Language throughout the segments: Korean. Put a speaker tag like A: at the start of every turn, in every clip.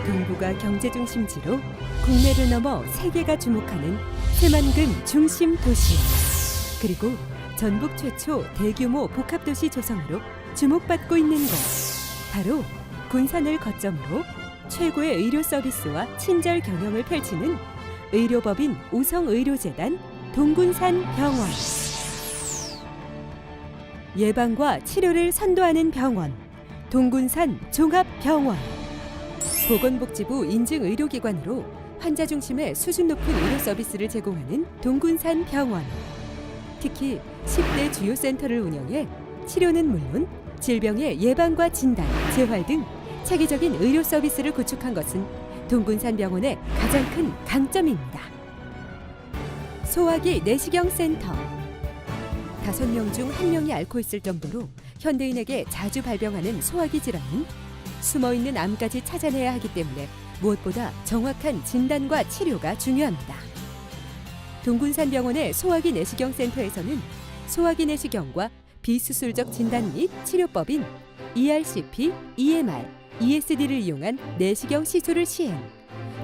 A: 동부가 경제 중심지로 국내를 넘어 세계가 주목하는 새만금 중심 도시, 그리고 전국 최초 대규모 복합도시 조성으로 주목받고 있는 곳, 바로 군산을 거점으로 최고의 의료 서비스와 친절 경영을 펼치는 의료법인 우성의료재단 동군산병원. 예방과 치료를 선도하는 병원, 동군산 종합병원. 보건복지부 인증 의료기관으로 환자 중심의 수준 높은 의료 서비스를 제공하는 동군산병원. 특히 10대 주요 센터를 운영해 치료는 물론 질병의 예방과 진단, 재활 등 체계적인 의료 서비스를 구축한 것은 동군산병원의 가장 큰 강점입니다. 소화기 내시경 센터. 5명 중 1명이 앓고 있을 정도로 현대인에게 자주 발병하는 소화기 질환은 숨어있는 암까지 찾아내야 하기 때문에 무엇보다 정확한 진단과 치료가 중요합니다. 동군산병원의 소화기 내시경 센터에서는 소화기 내시경과 비수술적 진단 및 치료법인 ERCP, EMR, ESD를 이용한 내시경 시술을 시행.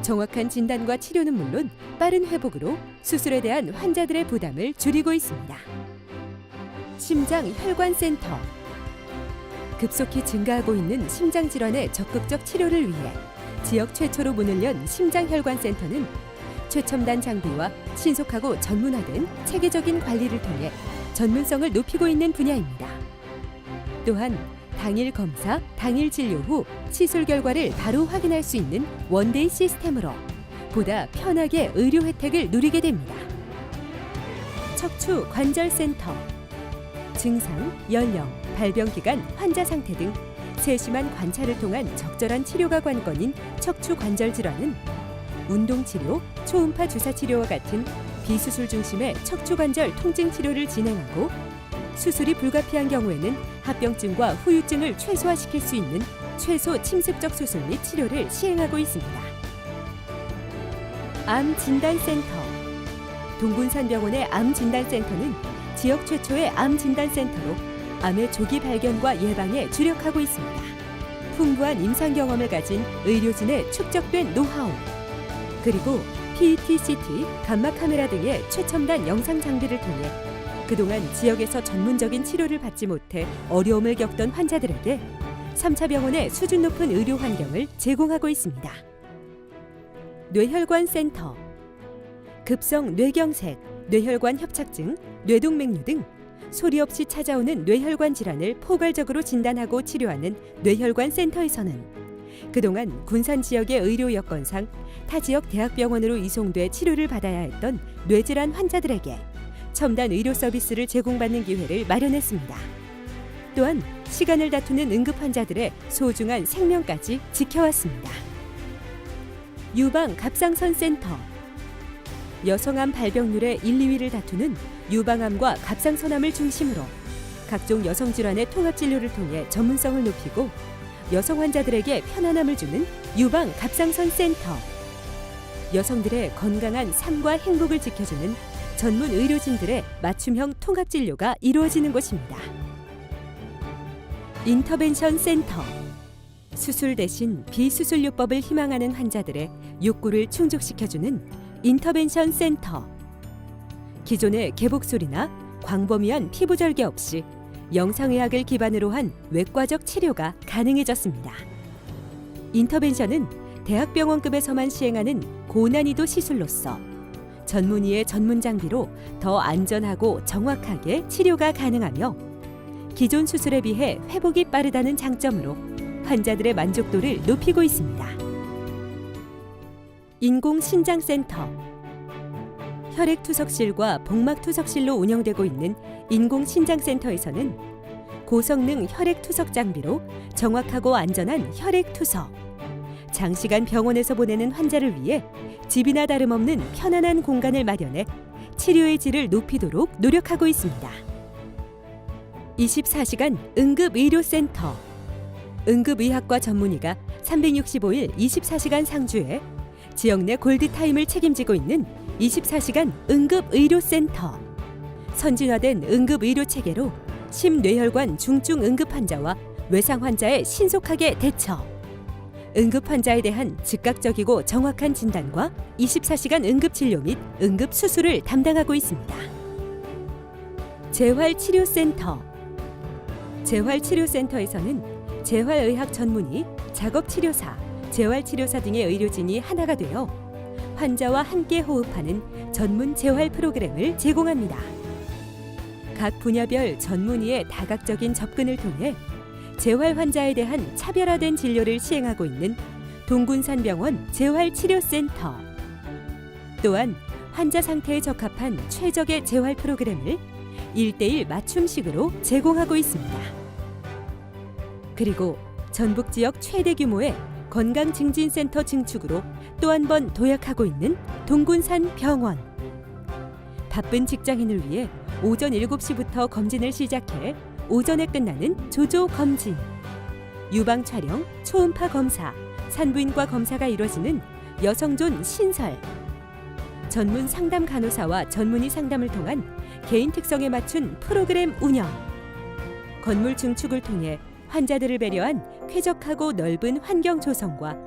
A: 정확한 진단과 치료는 물론 빠른 회복으로 수술에 대한 환자들의 부담을 줄이고 있습니다. 심장혈관센터. 급속히 증가하고 있는 심장질환의 적극적 치료를 위해 지역 최초로 문을 연 심장혈관센터는 최첨단 장비와 신속하고 전문화된 체계적인 관리를 통해 전문성을 높이고 있는 분야입니다. 또한 당일 검사, 당일 진료 후 시술 결과를 바로 확인할 수 있는 원데이 시스템으로 보다 편하게 의료 혜택을 누리게 됩니다. 척추관절센터. 증상, 연령, 발병기간, 환자 상태 등 세심한 관찰을 통한 적절한 치료가 관건인 척추관절 질환은 운동치료, 초음파 주사치료와 같은 비수술 중심의 척추관절 통증 치료를 진행하고 수술이 불가피한 경우에는 합병증과 후유증을 최소화시킬 수 있는 최소 침습적 수술 및 치료를 시행하고 있습니다. 암진단센터. 동군산병원의 암진단센터는 지역 최초의 암진단센터로 암의 조기 발견과 예방에 주력하고 있습니다. 풍부한 임상 경험을 가진 의료진의 축적된 노하우, 그리고 PET, CT, 감마 카메라 등의 최첨단 영상 장비를 통해 그동안 지역에서 전문적인 치료를 받지 못해 어려움을 겪던 환자들에게 3차 병원의 수준 높은 의료 환경을 제공하고 있습니다. 뇌혈관센터. 급성 뇌경색, 뇌혈관 협착증, 뇌동맥류 등 소리 없이 찾아오는 뇌혈관 질환을 포괄적으로 진단하고 치료하는 뇌혈관 센터에서는 그동안 군산 지역의 의료 여건상 타 지역 대학병원으로 이송돼 치료를 받아야 했던 뇌질환 환자들에게 첨단 의료 서비스를 제공받는 기회를 마련했습니다. 또한 시간을 다투는 응급 환자들의 소중한 생명까지 지켜왔습니다. 유방 갑상선 센터. 여성암 발병률의 1, 2위를 다투는 유방암과 갑상선암을 중심으로 각종 여성 질환의 통합 진료를 통해 전문성을 높이고 여성 환자들에게 편안함을 주는 유방 갑상선 센터. 여성들의 건강한 삶과 행복을 지켜주는 전문 의료진들의 맞춤형 통합 진료가 이루어지는 곳입니다. 인터벤션 센터. 수술 대신 비수술요법을 희망하는 환자들의 욕구를 충족시켜주는 인터벤션 센터. 기존의 개복술이나 광범위한 피부 절개 없이 영상의학을 기반으로 한 외과적 치료가 가능해졌습니다. 인터벤션은 대학병원급에서만 시행하는 고난이도 시술로서 전문의의 전문 장비로 더 안전하고 정확하게 치료가 가능하며 기존 수술에 비해 회복이 빠르다는 장점으로 환자들의 만족도를 높이고 있습니다. 인공신장센터. 혈액투석실과 복막투석실로 운영되고 있는 인공신장센터에서는 고성능 혈액투석 장비로 정확하고 안전한 혈액투석, 장시간 병원에서 보내는 환자를 위해 집이나 다름없는 편안한 공간을 마련해 치료의 질을 높이도록 노력하고 있습니다. 24시간 응급의료센터. 응급의학과 전문의가 365일 24시간 상주해 지역 내 골드타임을 책임지고 있는 24시간 응급의료센터. 선진화된 응급의료체계로 심뇌혈관 중증 응급 환자와 외상 환자에 신속하게 대처. 응급 환자에 대한 즉각적이고 정확한 진단과 24시간 응급 진료 및 응급 수술을 담당하고 있습니다. 재활치료센터. 재활치료센터에서는 재활의학 전문의, 작업치료사, 재활치료사 등의 의료진이 하나가 되어 환자와 함께 호흡하는 전문 재활 프로그램을 제공합니다. 각 분야별 전문의의 다각적인 접근을 통해 재활 환자에 대한 차별화된 진료를 시행하고 있는 동군산병원 재활치료센터. 또한 환자 상태에 적합한 최적의 재활 프로그램을 1:1 맞춤식으로 제공하고 있습니다. 그리고 전북 지역 최대 규모의 건강증진센터 증축으로 또 한 번 도약하고 있는 동군산병원. 바쁜 직장인을 위해 오전 7시부터 검진을 시작해 오전에 끝나는 조조 검진, 유방 촬영, 초음파 검사, 산부인과 검사가 이뤄지는 여성존 신설, 전문 상담 간호사와 전문의 상담을 통한 개인 특성에 맞춘 프로그램 운영, 건물 증축을 통해 환자들을 배려한 쾌적하고 넓은 환경 조성과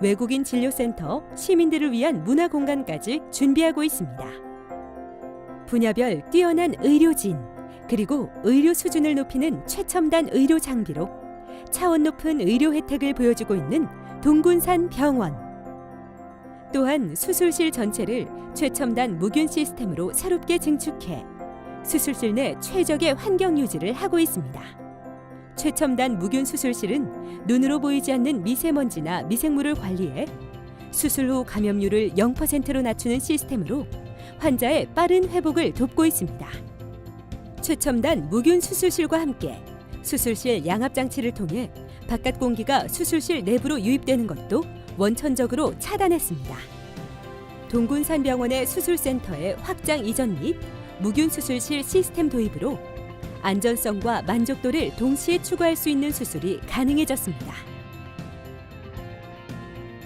A: 외국인 진료센터, 시민들을 위한 문화 공간까지 준비하고 있습니다. 분야별 뛰어난 의료진, 그리고 의료 수준을 높이는 최첨단 의료 장비로 차원 높은 의료 혜택을 보여주고 있는 동군산병원. 또한 수술실 전체를 최첨단 무균 시스템으로 새롭게 증축해 수술실 내 최적의 환경 유지를 하고 있습니다. 최첨단 무균 수술실은 눈으로 보이지 않는 미세먼지나 미생물을 관리해 수술 후 감염률을 0%로 낮추는 시스템으로 환자의 빠른 회복을 돕고 있습니다. 최첨단 무균 수술실과 함께 수술실 양압 장치를 통해 바깥 공기가 수술실 내부로 유입되는 것도 원천적으로 차단했습니다. 동군산병원의 수술센터의 확장 이전 및 무균 수술실 시스템 도입으로 안전성과 만족도를 동시에 추구할 수 있는 수술이 가능해졌습니다.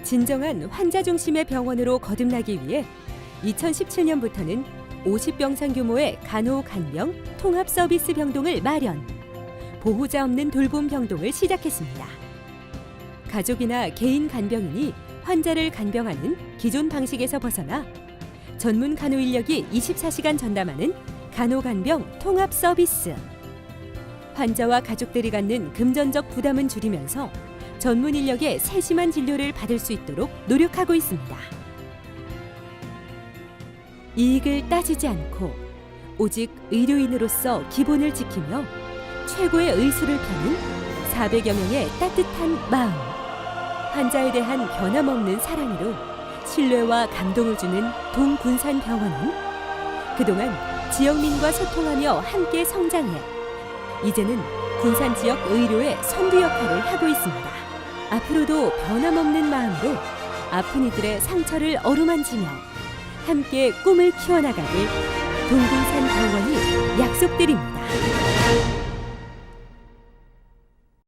A: 진정한 환자 중심의 병원으로 거듭나기 위해 2017년부터는 50병상 규모의 간호-간병 통합 서비스 병동을 마련, 보호자 없는 돌봄 병동을 시작했습니다. 가족이나 개인 간병인이 환자를 간병하는 기존 방식에서 벗어나 전문 간호 인력이 24시간 전담하는 간호-간병 통합 서비스. 환자와 가족들이 갖는 금전적 부담은 줄이면서 전문 인력의 세심한 진료를 받을 수 있도록 노력하고 있습니다. 이익을 따지지 않고 오직 의료인으로서 기본을 지키며 최고의 의술을 펴는 400여 명의 따뜻한 마음. 환자에 대한 변함없는 사랑으로 신뢰와 감동을 주는 동군산병원은 그동안 지역민과 소통하며 함께 성장해 이제는 군산 지역 의료의 선두 역할을 하고 있습니다. 앞으로도 변함없는 마음으로 아픈 이들의 상처를 어루만지며 함께 꿈을 키워나가길 동군산병원이 약속드립니다.